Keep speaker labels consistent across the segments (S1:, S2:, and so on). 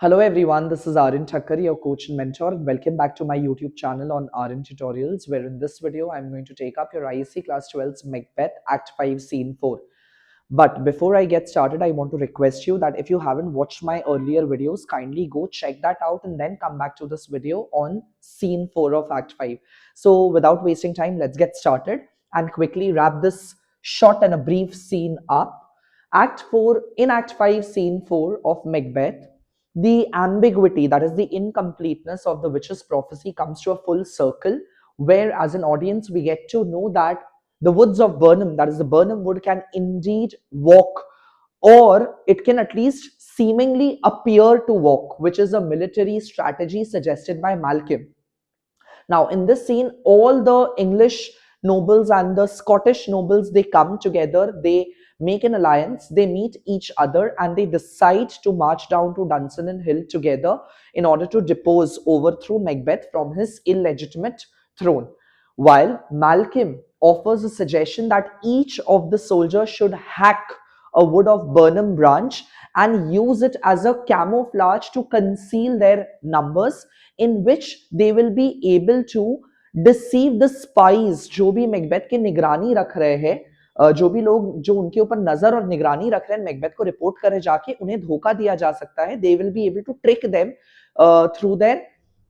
S1: Hello everyone, this is ARYAN Thakkar, your coach and mentor. Welcome back to my YouTube channel on ARYAN Tutorials, where in this video I'm going to take up your ISC Class 12's Macbeth Act 5 Scene 4. But before I get started, I want to request you that if you haven't watched my earlier videos, kindly go check that out and then come back to this video on Scene 4 of Act 5. So without wasting time, let's get started and quickly wrap this short and a brief scene up. In Act 5, Scene 4 of Macbeth, the ambiguity, that is the incompleteness of the witch's prophecy, comes to a full circle, where as an audience we get to know that the woods of Birnam, that is the Birnam Wood, can indeed walk, or it can at least seemingly appear to walk, which is a military strategy suggested by Malcolm. Now, in this scene, all the English nobles and the Scottish nobles, they come together, they make an alliance, they meet each other, and they decide to march down to Dunsinane Hill together in order to overthrow Macbeth from his illegitimate throne. While Malcolm offers a suggestion that each of the soldiers should hack a wood of Birnam branch and use it as a camouflage to conceal their numbers, in which they will be able to deceive the spies जो भी Macbeth की निगरानी रख रहे हैं, जो भी लोग जो उनके ऊपर नजर और निगरानी रख रहे हैं मैकबेथ को रिपोर्ट करे जाके उन्हें धोखा दिया जा सकता है. They will be able to trick them through their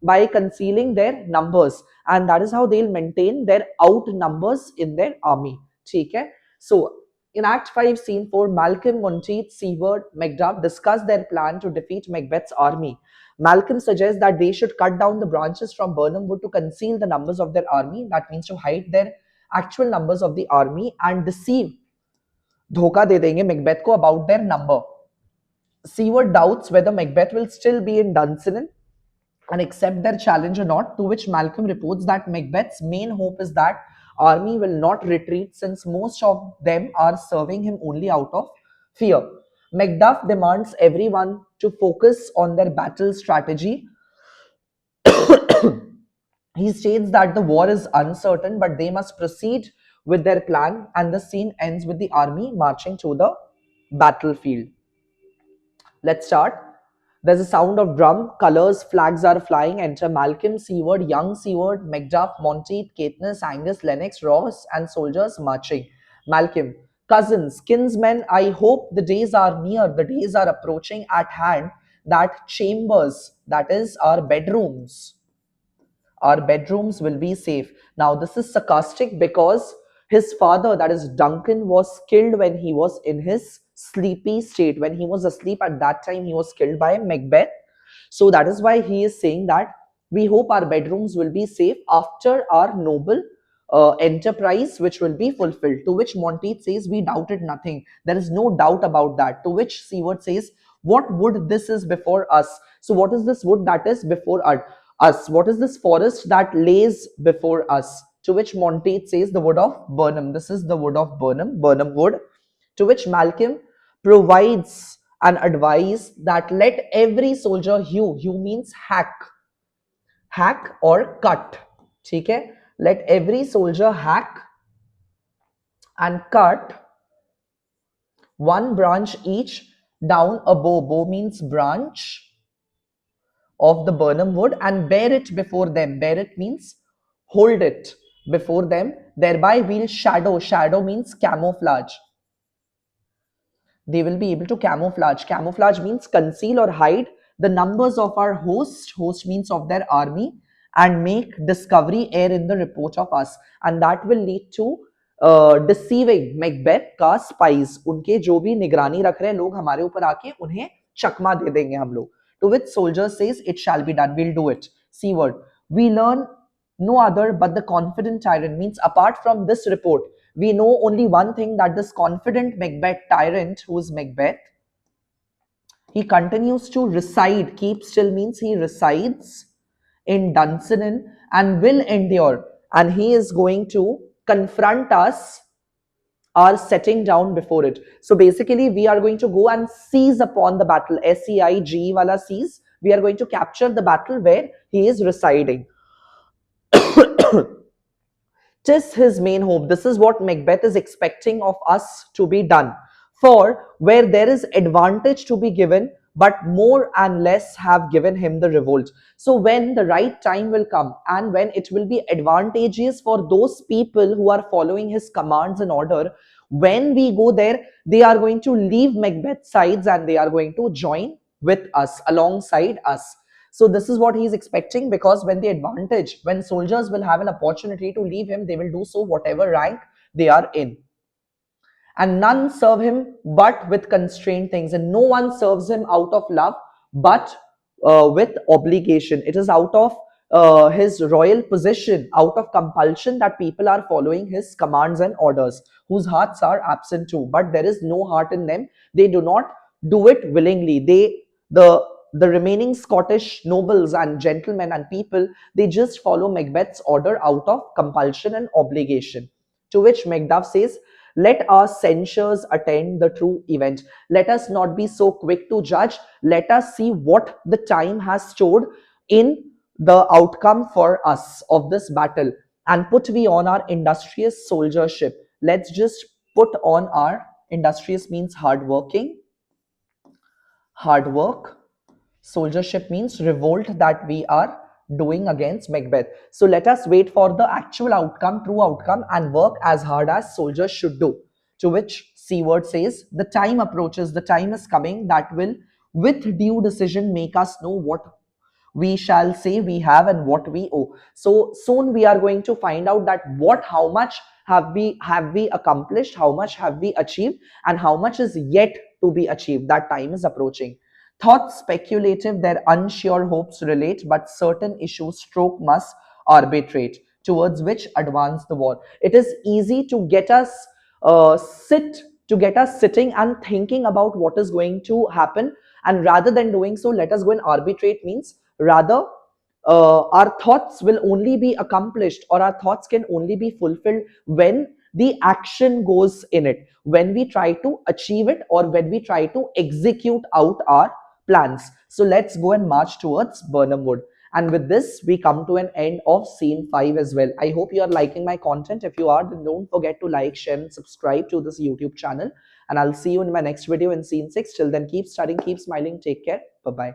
S1: by concealing their numbers, and that is how they'll maintain their outnumbers in their army. ठीक है? So in Act 5, Scene 4, Malcolm, Monteith, Seward, Macduff discuss their plan to defeat Macbeth's army. Malcolm suggests that they should cut down the branches from Birnam Wood to conceal the numbers of their army. That means to hide their actual numbers of the army and deceive. धोखा दे देंगे Macbeth को about their number. Seward doubts whether Macbeth will still be in Dunsinane and accept their challenge or not, to which Malcolm reports that Macbeth's main hope is that army will not retreat since most of them are serving him only out of fear. Macduff demands everyone to focus on their battle strategy. He states that the war is uncertain, but they must proceed with their plan, and the scene ends with the army marching to the battlefield. Let's start. There's a sound of drum, colors, flags are flying. Enter Malcolm, Seward, young Seward, Macduff, Monteith, Caithness, Angus, Lennox, Ross, and soldiers marching. Malcolm, cousins, kinsmen, I hope the days are near, the days are approaching at hand, that chambers, that is our bedrooms will be safe. Now this is sarcastic because his father, that is Duncan, was killed when he was in his sleepy state. When he was asleep at that time, he was killed by Macbeth. So that is why he is saying that we hope our bedrooms will be safe after our noble enterprise, which will be fulfilled. To which Monteith says, we doubted nothing. There is no doubt about that. To which Seward says, what wood this is before us? So what is this wood that is before us? What is this forest that lays before us? To which Monteith says, the wood of Birnam. This is the wood of Birnam Wood. To which Malcolm provides an advice that let every soldier hew means hack or cut. ठीक है? Let every soldier hack and cut one branch each down a bow means branch, of the Birnam Wood, and bear it before them. Bear it means hold it before them. Thereby we'll shadow means camouflage. They will be able to camouflage. Camouflage means conceal or hide the numbers of our host means of their army, and make discovery air in the report of us, and that will lead to deceiving Macbeth का spies. उनके जो भी निगरानी रख रहे हैं लोग हमारे ऊपर आके उन्हें चकमा दे देंगे हम लोग. To which soldier says, it shall be done, we'll do it. Seward, we learn no other but the confident tyrant, means apart from this report, we know only one thing, that this confident Macbeth tyrant, who is Macbeth, he continues to reside. Keep still means he resides in Dunsinane and will endure, and he is going to confront us, are setting down before it. So basically we are going to go and seize upon the battle. SEIGE wala seize. We are going to capture the battle where he is residing. Tis his main hope. This is what Macbeth is expecting of us to be done. For where there is advantage to be given, but more and less have given him the revolt. So when the right time will come and when it will be advantageous for those people who are following his commands and order, when we go there, they are going to leave Macbeth's sides and they are going to join with us, alongside us. So this is what he is expecting, because when the advantage, when soldiers will have an opportunity to leave him, they will do so whatever rank they are in. And none serve him but with constrained things, and no one serves him out of love but with obligation. It is out of his royal position, out of compulsion, that people are following his commands and orders, whose hearts are absent too, but there is no heart in them. They do not do it willingly. The remaining Scottish nobles and gentlemen and people, they just follow Macbeth's order out of compulsion and obligation. To which Macduff says, let our censures attend the true event. Let us not be so quick to judge. Let us see what the time has stored in the outcome for us of this battle, and put we on our industrious soldiership. Let's just put on our industrious means hardworking, hard work. Soldiership means revolt that we are doing against Macbeth. So let us wait for the actual outcome, true outcome, and work as hard as soldiers should do. To which Seward says, the time approaches, the time is coming that will, with due decision, make us know what we shall say we have and what we owe. So soon we are going to find out that how much have we accomplished, how much have we achieved, and how much is yet to be achieved. That time is approaching. Thoughts speculative, their unsure hopes relate, but certain issues stroke must arbitrate, towards which advance the war. It is easy to get us sitting and thinking about what is going to happen, and rather than doing so, let us go and arbitrate. Means rather, our thoughts will only be accomplished, or our thoughts can only be fulfilled when the action goes in it, when we try to achieve it, or when we try to execute out our plans. So let's go and march towards Birnam Wood. And with this, we come to an end of scene 5 as well. I hope you are liking my content. If you are, then don't forget to like, share, and subscribe to this YouTube channel. And I'll see you in my next video in scene 6. Till then, keep studying, keep smiling, take care. Bye bye.